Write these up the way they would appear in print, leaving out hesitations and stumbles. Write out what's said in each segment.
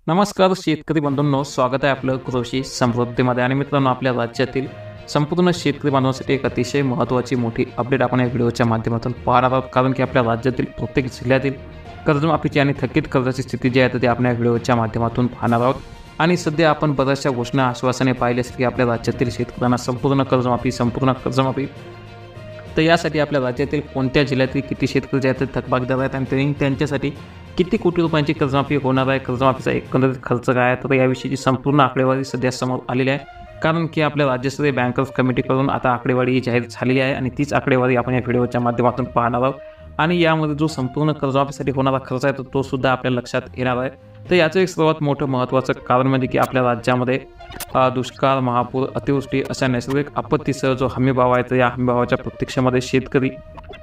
नमस्कार शेतकरी बंधूंनो, स्वागत आहे आपलं कृषी समृद्धीमध्ये. आणि मित्रांनो, आपल्या राज्यातील संपूर्ण शेतकरी बांधवांसाठी एक अतिशय महत्त्वाची मोठी अपडेट आपण या व्हिडिओच्या माध्यमातून पाहणार आहोत. कारण की आपल्या राज्यातील प्रत्येक जिल्ह्यातील कर्जमाफीची आणि थकीत कर्जाची स्थिती जी आहे ती आपण या व्हिडिओच्या माध्यमातून पाहणार आहोत. आणि सध्या आपण बऱ्याचशा घोषणा आश्वासने पाहिली असतील की आपल्या राज्यातील शेतकऱ्यांना संपूर्ण कर्जमाफी. तर यासाठी आपल्या राज्यातील कोणत्या जिल्ह्यातील किती शेतकरी जे आहेत थकबाकीदार आहेत आणि त्यांच्यासाठी किती कोटी रुपयांची कर्जमाफी होणार आहे, कर्जमाफीचा एकंदरीत खर्च काय आहे, तर याविषयीची संपूर्ण आकडेवारी सध्या समोर आलेली आहे. कारण की आपल्या राज्यस्तरीय बँकर्स कमिटीकडून आता आकडेवारी जाहीर झालेली आहे आणि तीच आकडेवारी आपण या व्हिडिओच्या माध्यमातून पाहणार आहोत. आणि यामध्ये जो संपूर्ण कर्जमाफीसाठी होणारा खर्च आहे तो सुद्धा आपल्या लक्षात येणार आहे. तर याचं एक सर्वात मोठं महत्त्वाचं कारण म्हणजे की आपल्या राज्यामध्ये दुष्काळ, महापूर, अतिवृष्टी अशा नैसर्गिक आपत्तीसह जो हमीभाव आहे, तर या हमीभावाच्या प्रतीक्षेमध्ये शेतकरी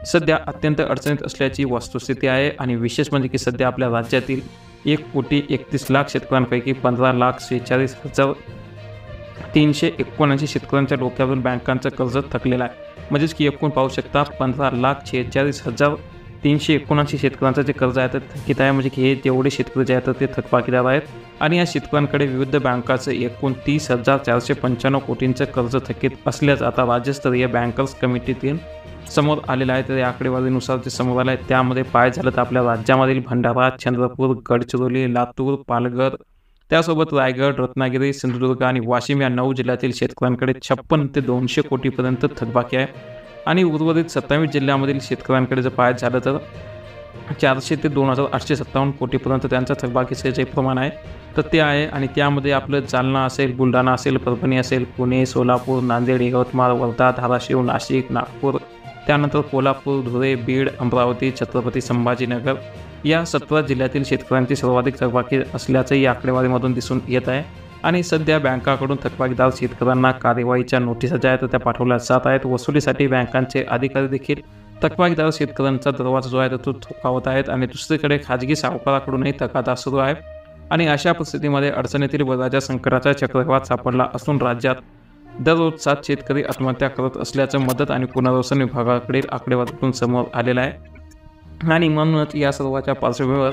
सध्या अत्यंत अडचणीत असल्याची वस्तुस्थिती आहे. आणि विशेष म्हणजे की सध्या आपल्या राज्यातील 1,31,00,000 शेतकऱ्यांपैकी 15,46,379 शेतकऱ्यांच्या डोक्यावरील बँकांचं कर्ज थकलेलं आहे. म्हणजेच की एकूण पाहू शकता 15,46,379 शेतकऱ्यांचं जे कर्ज आहे ते थकीत आहे. म्हणजे की हे तेवढे शेतकरी जे आहेत ते थकबाकीदार आहेत. आणि या शेतकऱ्यांकडे विविध बँकाचं एकूण 30,495 कोटींचं कर्ज थकीत असल्याचं आता राज्यस्तरीय बँकर्स कमिटीतील समोर आलेलं आहे. तर या आकडेवारीनुसार जे समोर आलं आहे त्यामध्ये पाहायचं झालं तर आपल्या राज्यामधील भंडारा, चंद्रपूर, गडचिरोली, लातूर, पालघर, त्यासोबत रायगड, रत्नागिरी, सिंधुदुर्ग आणि वाशिम या 9 जिल्ह्यातील शेतकऱ्यांकडे 56 ते 200 कोटीपर्यंत थकबाकी आहे. आणि उर्वरित 27 जिल्ह्यामधील शेतकऱ्यांकडे जर पाहायचं झालं तर 400 ते 2,857 कोटीपर्यंत त्यांचं थकबाकीचे जे प्रमाण आहे तर ते आहे. आणि त्यामध्ये आपलं जालना असेल, बुलढाणा असेल, परभणी असेल, पुणे, सोलापूर, नांदेड, यवतमाळ, वर्धा, धाराशिव, नाशिक, नागपूर, त्यानंतर कोल्हापूर, धुळे, बीड, अमरावती, छत्रपती संभाजीनगर या 17 जिल्ह्यातील शेतकऱ्यांची सर्वाधिक थकबाकी असल्याचंही या आकडेवारीमधून दिसून येत आहे. आणि सध्या बँकाकडून थकबाकीदार शेतकऱ्यांना कार्यवाहीच्या नोटिसा ज्या आहेत त्या पाठवल्या जात आहेत. वसुलीसाठी बँकांचे अधिकारी देखील थकबाकीदार शेतकऱ्यांचा दरवाजा जो आहे तो ठोठावत आहेत. आणि दुसरीकडे खाजगी सावकाराकडूनही तगादा सुरू आहे. आणि अशा परिस्थितीमध्ये अडचणीतील वर्गाच्या संकटाचा चक्रवात सापडला असून राज्यात दररोज 7 शेतकरी आत्महत्या करत असल्याचं मदत आणि पुनर्वसन विभागाकडील आकडेवारीतून समोर आलेलं आहे. आणि म्हणूनच या सर्वाच्या पार्श्वभूमीवर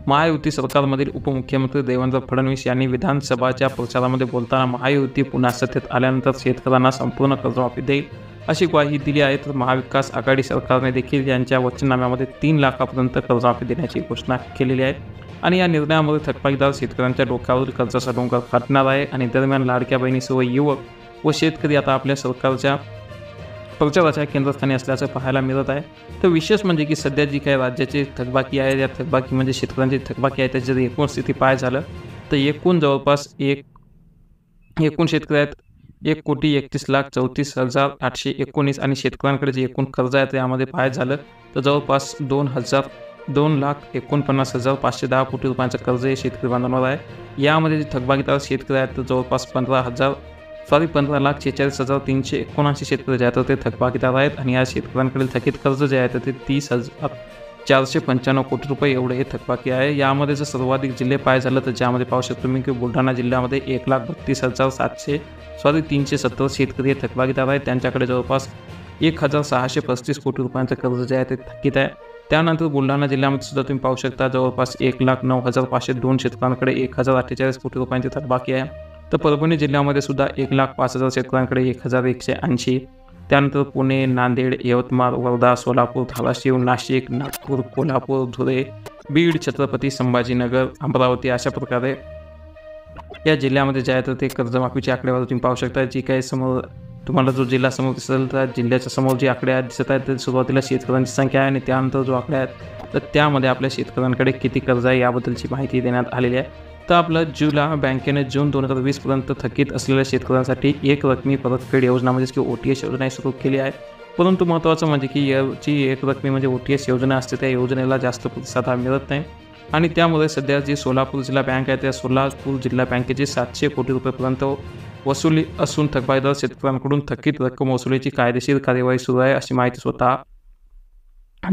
महायुती सरकारमधील उपमुख्यमंत्री देवेंद्र फडणवीस यांनी विधानसभाच्या प्रचारामध्ये बोलताना महायुती पुन्हा सत्तेत आल्यानंतर शेतकऱ्यांना संपूर्ण कर्जमाफी देईल अशी ग्वाही दिली आहे. तर महाविकास आघाडी सरकारने देखील यांच्या वचननाम्यामध्ये 3 लाखापर्यंत कर्जमाफी देण्याची घोषणा केलेली आहे. आणि या निर्णयामध्ये थकबाकीदार शेतकऱ्यांच्या डोक्यावरील कर्जाचा डोंगर हटणार आहे. आणि दरम्यान लाडक्या बहिणीसह युवक व शेतकरी आता आपल्या सरकारच्या प्रचाराच्या केंद्रस्थानी असल्याचं पाहायला मिळत आहे. तर विशेष म्हणजे की सध्या जी काही राज्याची थकबाकी आहे या थकबाकी म्हणजे शेतकऱ्यांची थकबाकी आहे त्याची जर एकूण स्थिती पाहायचं झालं तर एकूण जवळपास एकूण शेतकरी आहेत 1,31,34,819 आणि शेतकऱ्यांकडे जे एकूण कर्ज आहे त्यामध्ये पाहायचं झालं तर जवळपास 2,49,510 कोटी रुपयांचं कर्ज हे शेतकरी बांधवांवर आहे. यामध्ये जे थकबाकीदार शेतकरी आहेत तर जवळपास 15,46,379 शेतकरी जे आहेत ते थकबाकीदार आहेत. आणि या शेतकऱ्यांकडील थकीत कर्ज जे आहे ते 30,495 कोटी रुपये एवढे हे थकबाकी आहे. यामध्ये जर सर्वाधिक जिल्हे पाहायचं झालं तर ज्यामध्ये पाहू शकतो तुम्ही की बुलढाणा जिल्ह्यामध्ये 1,32,370 शेतकरी हे थकबाकीदार आहेत. त्यांच्याकडे जवळपास 1,635 कोटी रुपयांचं कर्ज जे आहे ते थकीत आहे. त्यानंतर बुलढाणा जिल्ह्यामध्ये सुद्धा तुम्ही पाहू शकता जवळपास 1,09,502 शेतकऱ्यांकडे 1,048 कोटी रुपयांची थकबाकी आहे. तर परभणी जिल्ह्यामध्ये सुद्धा 1,05,000 शेतकऱ्यांकडे 1,180. त्यानंतर पुणे, नांदेड, यवतमाळ, वर्धा, सोलापूर, धाराशिव, नाशिक, नागपूर, कोल्हापूर, धुळे, बीड, छत्रपती संभाजीनगर, अमरावती अशा प्रकारे या जिल्ह्यामध्ये जे आहे तर ते कर्जमाफीची आकडेवारी तुम्ही पाहू शकता. जी काही समोर तुम्हाला जो जिल्हा समोर दिसेल तर जिल्ह्याच्या समोर जे आकडे दिसत आहेत ते सुरुवातीला शेतकऱ्यांची संख्या आहे आणि त्यानंतर जो आकडे आहेत तर त्यामध्ये आपल्या शेतकऱ्यांकडे किती कर्ज आहे याबद्दलची माहिती देण्यात आलेली आहे. तर आपलं बँकेने जून 2020पर्यंत थकीत असलेल्या शेतकऱ्यांसाठी एक रकमी परतफेड योजना म्हणजेच की OTS योजना सुरू केली आहे. परंतु महत्त्वाचं म्हणजे की याची एक रकमी म्हणजे OTS योजना असते त्या योजनेला जास्त प्रतिसाद मिळत नाही. आणि त्यामुळे सध्या जी सोलापूर जिल्हा बँक आहे त्या सोलापूर जिल्हा बँकेची 700 कोटी रुपयेपर्यंत वसुली असून थकबाकीदार शेतकऱ्यांकडून थकीत रक्कम वसुलीची कायदेशीर कार्यवाही सुरू आहे अशी माहिती स्वतः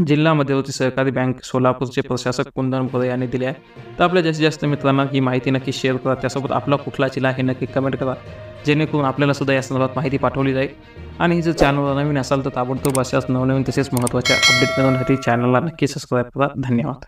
जिल्हा मध्यवर्ती सहकारी बँक सोलापूरचे प्रशासक कुंदन गोरे यांनी दिले आहे. तर आपल्या जास्तीत जास्त मित्रांना ही माहिती नक्की शेअर करा. त्यासोबत आपला कुठला जिल्हा हे नक्की कमेंट करा जेणेकरून आपल्याला सुद्धा या संदर्भात माहिती पाठवली जाईल. आणि जर चॅनलवर नवीन असाल तर ताबडतोब अशाच नवनवीन तसेच महत्त्वाच्या अपडेट मिळवण्यासाठी चॅनलला नक्की सबस्क्राईब करा. धन्यवाद.